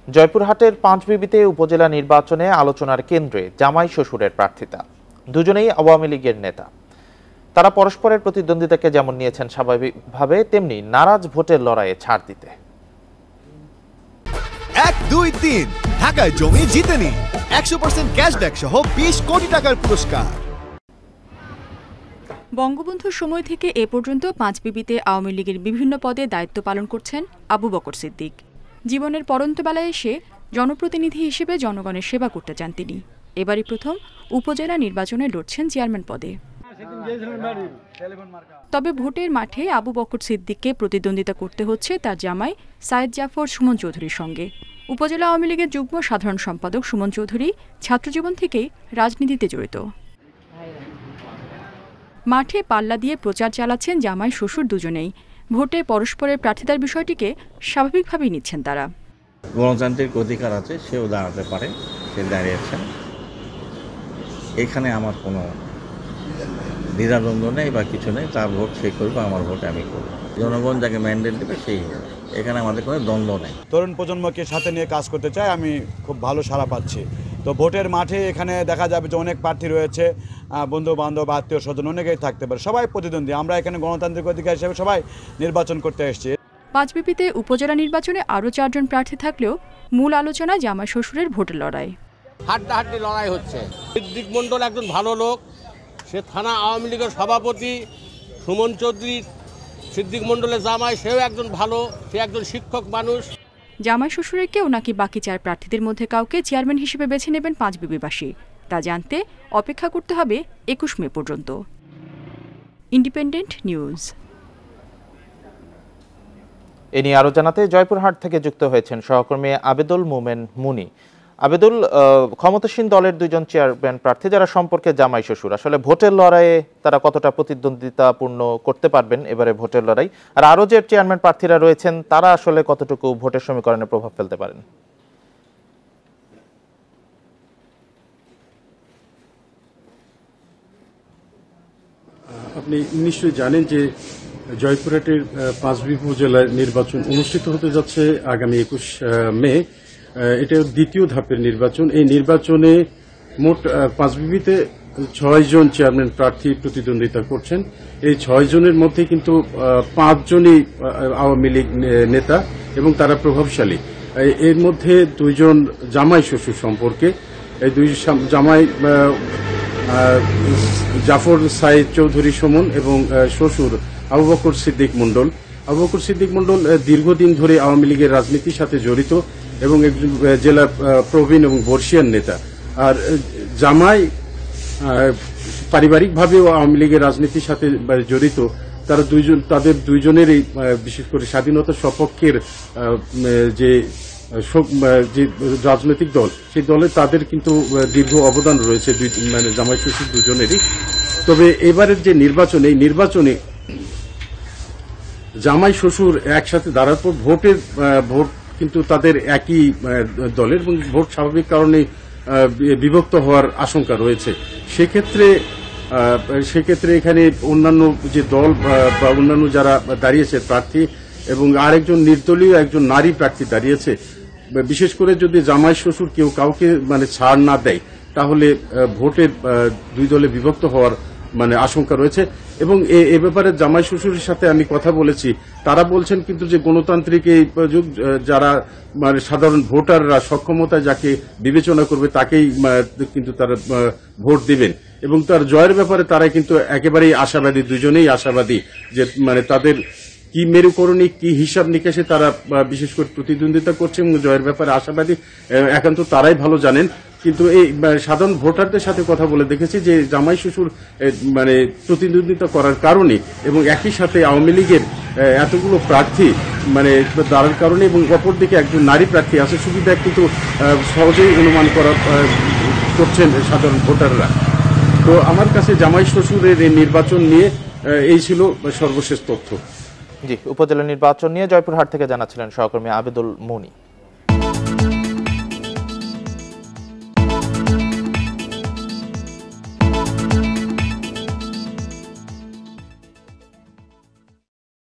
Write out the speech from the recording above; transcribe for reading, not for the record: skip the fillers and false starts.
জয়পুরহাটের পাঁচবিবিতে উপজেলা নির্বাচনে আলোচনার কেন্দ্রে জামাই শ্বশুরের প্রার্থিতা। দুজনেই আওয়ামী লীগের নেতা। তারা পরস্পরের প্রতিদ্বন্দ্বিতাকে যেমন নিয়েছেন স্বাভাবিকভাবে, তেমনি নারাজ ভোটের লড়াইয়ে ছাড় দিতে। 1, 2, 3 ঢাকায় জমি জিতে নিন 100% ক্যাশব্যাক সহ 20 কোটি টাকার পুরস্কার। বঙ্গবন্ধুর সময় থেকে এ পর্যন্ত পাঁচবিবিতে আওয়ামী লীগের বিভিন্ন পদে দায়িত্ব পালন করছেন আবু বকর সিদ্দিক। জীবনের পরন্তবেলায় এসে জনপ্রতিনিধি হিসেবে জনগণের সেবা করতে চান তিনি। এবারই প্রথম উপজেলা নির্বাচনে লড়ছেন চেয়ারম্যান পদে। তবে ভোটের মাঠে আবু বকর সিদ্দিককে প্রতিদ্বন্দ্বিতা করতে হচ্ছে তার জামাই সায়েদ জাফর সুমন চৌধুরীর সঙ্গে। উপজেলা আওয়ামী লীগের যুগ্ম সাধারণ সম্পাদক সুমন চৌধুরী ছাত্রজীবন থেকেই রাজনীতিতে জড়িত। মাঠে পাল্লা দিয়ে প্রচার চালাচ্ছেন জামাই শ্বশুর দুজনেই। ভোটে পরস্পরের প্রার্থিতার বিষয়টিকে স্বাভাবিকভাবেই নিচ্ছেন তারা। গণতান্ত্রিক অধিকার আছে, সেও দাঁড়াতে পারে, সে দাঁড়িয়েছেন। এখানে আমার কোনো দ্বিধাদ্বন্দ্ব নেই বা কিছু নেই। তার ভোট সে করবে, আমার ভোট আমি করব। জনগণ যাকে ম্যান্ডেট দেবে সেই হবে, এখানে আমাদের কোনো দ্বন্দ্ব নেই। তরুণ প্রজন্মকে সাথে নিয়ে কাজ করতে চাই, আমি খুব ভালো সাড়া পাচ্ছি। তো ভোটের মাঠে এখানে দেখা যাবে যে অনেক প্রার্থী রয়েছে, বন্ধু বান্ধব আত্মীয় স্বজন অনেকেই থাকতে পারে, সবাই প্রতিদ্বন্দ্বী। আমরা এখানে গণতান্ত্রিক অধিকার হিসেবে সবাই নির্বাচন করতে এসেছি। পাঁচবিবিতে উপজেলা নির্বাচনে আরও 4 জন প্রার্থী থাকলেও মূল আলোচনা জামাই শ্বশুরের ভোটের লড়াই। হাড্ডাহাড্ডি লড়াই হচ্ছে। সিদ্দিক মণ্ডল একজন ভালো লোক, সে থানা আওয়ামী লীগের সভাপতি। সুমন চৌধুরী সিদ্দিক মণ্ডলের জামাই, সেও একজন ভালো, সে একজন শিক্ষক মানুষ। জামাই শ্বশুরের কেউ নাকি বাকি 4 প্রার্থীদের মধ্যে কাউকে চেয়ারম্যান হিসেবে বেছে নেবেন পাঁচবিবিবাসী, তা জানতে অপেক্ষা করতে হবে 21 মে পর্যন্ত। Independent news. এ নিয়ে আরো জানাতে জয়পুরহাট থেকে যুক্ত হয়েছেন সহকর্মী আবেদুল মোমেন মুনি। আবেদুল, ক্ষমতাসীন দলের 2 জন চেয়ারম্যান প্রার্থী যারা সম্পর্কে জামাই শ্বশুর, আসলে ভোটের লড়াইয়ে তারা কতটা প্রতিদ্বন্দ্বিতাপূর্ণ করতে পারবেন এবারে ভোটের লড়াই, আর আরো যে চেয়ারম্যান প্রার্থীরা রয়েছেন তারা আসলে কতটুকু ভোটের সমীকরণে প্রভাব ফেলতে পারেন? আপনি নিশ্চয়ই জানেন যে জয়পুরহাটের পাঁচবিবি উপজেলার নির্বাচন অনুষ্ঠিত হতে যাচ্ছে আগামী 21 মে। এটা দ্বিতীয় ধাপের নির্বাচন। এই নির্বাচনে মোট পাঁচবিবিতে 6 জন চেয়ারম্যান প্রার্থী প্রতিদ্বন্দ্বিতা করছেন। এই 6 জনের মধ্যে কিন্তু 5 জনই আওয়ামী লীগ নেতা এবং তারা প্রভাবশালী। এর মধ্যে 2 জন জামাই শ্বশুর সম্পর্কে। এই 2 জামাই জাফর সায়েদ চৌধুরী সুমন এবং শ্বশুর আবু বকর সিদ্দিক মণ্ডল। আবু বকর সিদ্দিক মণ্ডল দীর্ঘদিন ধরে আওয়ামী লীগের রাজনীতির সাথে জড়িত এবং একজন জেলার প্রবীণ এবং বর্ষিয়ান নেতা। আর জামাই পারিবারিকভাবেও আওয়ামী লীগের রাজনীতির সাথে জড়িত। তারা তাদের 2 জনেরই বিশেষ করে স্বাধীনতা সপক্ষের যে রাজনৈতিক দল, সেই দলে তাদের কিন্তু দীর্ঘ অবদান রয়েছে, মানে জামাই শ্বশুর 2 জনেরই। তবে এবারের যে নির্বাচন, এই নির্বাচনে জামাই শ্বশুর একসাথে দাঁড়ার পর ভোট কিন্তু তাদের একই দলের এবং ভোট স্বাভাবিক কারণে বিভক্ত হওয়ার আশঙ্কা রয়েছে। সেক্ষেত্রে এখানে অন্যান্য যে দল বা অন্যান্য যারা দাঁড়িয়েছে প্রার্থী এবং আরেকজন নির্দলীয় একজন নারী প্রার্থী দাঁড়িয়েছে, বিশেষ করে যদি জামাই শ্বশুর কেউ কাউকে মানে ছাড় না দেয় তাহলে ভোটের 2 দলে বিভক্ত হওয়ার মানে আশঙ্কা রয়েছে। এবং এ ব্যাপারে জামাই শ্বশুরের সাথে আমি কথা বলেছি, তারা বলছেন কিন্তু যে গণতান্ত্রিক এই যুগ, যারা মানে সাধারণ ভোটাররা সক্ষমতায় যাকে বিবেচনা করবে তাকেই কিন্তু তারা ভোট দিবেন এবং তার জয়ের ব্যাপারে তারা কিন্তু একেবারেই আশাবাদী, 2 জনেই আশাবাদী যে মানে তাদের কি মেরুকরণী কি হিসাব নিকাশে তারা বিশেষ করে প্রতিদ্বন্দ্বিতা করছে এবং জয়ের ব্যাপারে আশাবাদী একান্ত তারাই ভালো জানেন। কিন্তু এই সাধারণ ভোটারদের সাথে কথা বলে দেখেছি যে জামাই শ্বশুর মানে প্রতিদ্বন্দ্বিতা করার কারণে এবং একই সাথে আওয়ামী লীগের এতগুলো প্রার্থী মানে দাঁড়ার কারণে এবং অপরদিকে একজন নারী প্রার্থী আছে, সুবিধা কিন্তু সহজেই অনুমান করছেন সাধারণ ভোটাররা। তো আমার কাছে জামাই শ্বশুরের এই নির্বাচন নিয়ে এই ছিল সর্বশেষ তথ্য। জি, উপজেলা নির্বাচন নিয়ে জয়পুরহাট থেকে জানাচ্ছিলেন সহকর্মী আবেদুল মুনি।